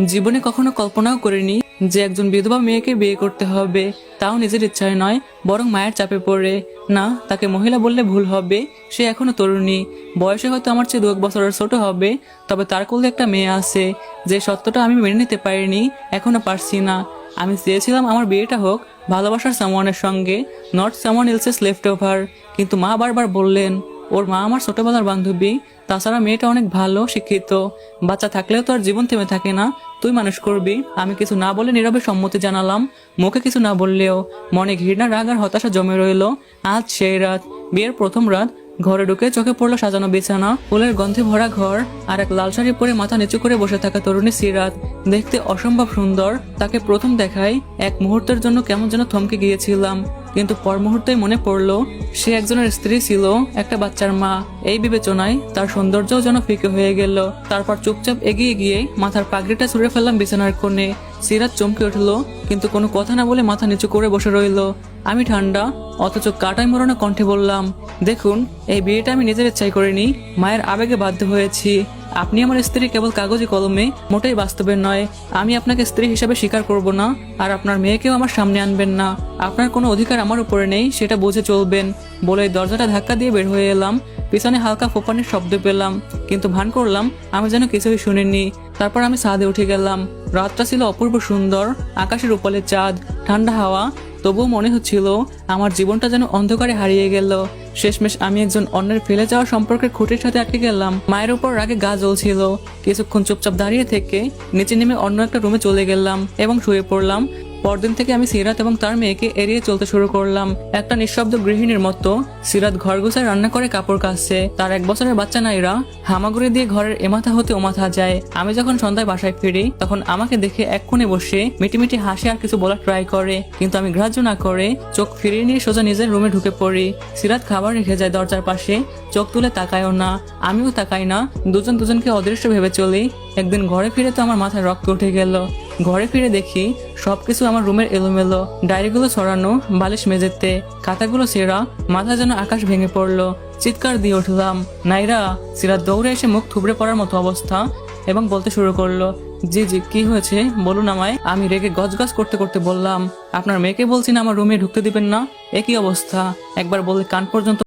জীবনে কখনো কল্পনাও করিনি যে একজন বিধবা মেয়েকে বিয়ে করতে হবে, তাও নিজের ইচ্ছায় নয়, বরং মায়ের চাপে পড়ে। না, তাকে মহিলা বললে ভুল হবে, সে এখনো তরুণী, বয়সে হয়তো আমার চেয়ে 2 এক বছরের ছোট হবে, তবে তার কোলে একটা মেয়ে আছে। যে সত্যটা আমি মেনে নিতে পারিনি, এখনো পারছি না। আমি চেয়েছিলাম আমার বিয়েটা হোক ভালোবাসার সামওয়ানের সঙ্গে, not someone else's left over. কিন্তু মা বারবার বললেন, ওর মা আমার ছোটবেলার বান্ধবী, তাছাড়া মেয়েটা অনেক ভালো শিক্ষিত, বাচ্চা থাকলেও তো আর জীবন থেমে থাকে না, তুই মানুষ করবি। আমি কিছু না বলে নীরবে সম্মতি জানালাম, মুখে কিছু না বললেও মনে ঘৃণা, রাগ আর হতাশা জমে রইল। আজ সেই রাত, বিয়ের প্রথম রাত। ঘরে ঢুকে চোখে পড়লো সাজানো বিছানা, ফুলের গন্ধে ভরা ঘর, আর এক লাল শাড়ি পরে মাথা নিচু করে বসে থাকা তরুণী সিরাত। দেখতে অসম্ভব সুন্দর। তাকে প্রথম দেখায় এক মুহূর্তের জন্য কেমন যেন থমকে গিয়েছিলাম, কিন্তু পর মুহূর্তেই মনে পড়লো সে একজনের স্ত্রী ছিল, একটা বাচ্চার মা। এই বিবেচনায় তার সৌন্দর্যও যেন ফিকে হয়ে গেল। তারপর চুপচাপ এগিয়ে গিয়ে মাথার পাগড়িটা ছুঁড়ে ফেললাম বিছানার কোণে। সিরাত চমকে উঠলো, কিন্তু কোনো কথা না বলে মাথা নিচু করে বসে রইল। আমি ঠান্ডা অথচ কাটাই মরণে কণ্ঠে বললাম, দেখুন, এই বিয়েটা আমি নিজের ইচ্ছাই করিনি, মায়ের আবেগে বাধ্য হয়েছি। আপনি আমার স্ত্রী কেবল কাগজে কলমে, মোটেই বাস্তবের নয়। আমি আপনাকে স্ত্রী হিসাবে স্বীকার করব না, আর আপনার মেয়েকেও আমার সামনে আনবেন না। আপনার কোনো অধিকার আমার উপরে নেই, সেটা বুঝে চলবেন। বলে দরজাটা ধাক্কা দিয়ে বের হয়ে এলাম। পিছনে হালকা ফোপানির শব্দ পেলাম, কিন্তু ভান করলাম আমি যেন কিছুই শুনিনি। তারপর আমি ছাদে উঠে গেলাম। রাতটা ছিল অপূর্ব সুন্দর, আকাশের উপরে চাঁদ, ঠান্ডা হাওয়া। তবুও মনে হচ্ছিল আমার জীবনটা যেন অন্ধকারে হারিয়ে গেল। শেষমেশ আমি একজন অন্যের ফেলে যাওয়া সম্পর্কের খুঁটির সাথে আটকে গেলাম। মায়ের উপর রাগে গা জ্বলছিল। কিছুক্ষণ চুপচাপ দাঁড়িয়ে থেকে নিচে নেমে অন্য একটা রুমে চলে গেলাম এবং শুয়ে পড়লাম। পরদিন থেকে আমি সিরাত এবং তার মেয়েকে এড়িয়ে চলতে শুরু করলাম। একটা নিঃশব্দ গৃহিণীর মতো সিরাত ঘর গুছায়, রান্না করে, কাপড় কাচছে। তার 1 বছরের বাচ্চা নাইরা হামাগুড়ি দিয়ে ঘরের এমাথা হতে ওমাথা যায়। আমি যখন সন্ধ্যায় বাসায় ফিরি, তখন আমাকে দেখে এক কোণে বসে মিটিমিটি হাসি আর কিছু বলার ট্রাই করে, কিন্তু আমি গ্রাহ্য না করে চোখ ফিরিয়ে নিয়ে সোজা নিজের রুমে ঢুকে পড়ি। সিরাত খাবার রেখে যায় দরজার পাশে, চোখ তুলে তাকায়ও না, আমিও তাকাই না। দুজন দুজনকে অদৃশ্য ভেবে চলি। একদিন ঘরে ফিরে তো আমার মাথায় রক্ত উঠে গেল। ঘরে ফিরে দেখি সবকিছু আমার রুমের এলোমেলো, ডায়েরিগুলো ছড়ানো, বালিশ মেঝেতে, খাতাগুলো ছেঁড়া, মাথা যেন আকাশ ভেঙে পড়লো। চিৎকার দিয়ে উঠলাম, নাইরা! সিরাত দৌড়ে এসে মুখ থুবড়ে পড়ার মতো অবস্থা এবং বলতে শুরু করলো, জি জি, কি হয়েছে বলুন আমায়। আমি রেগে গজগজ করতে করতে বললাম, আপনার মেয়েকে বলছি না আমার রুমে ঢুকতে দিবেন না। একই অবস্থা, একবার বললে কান পর্যন্ত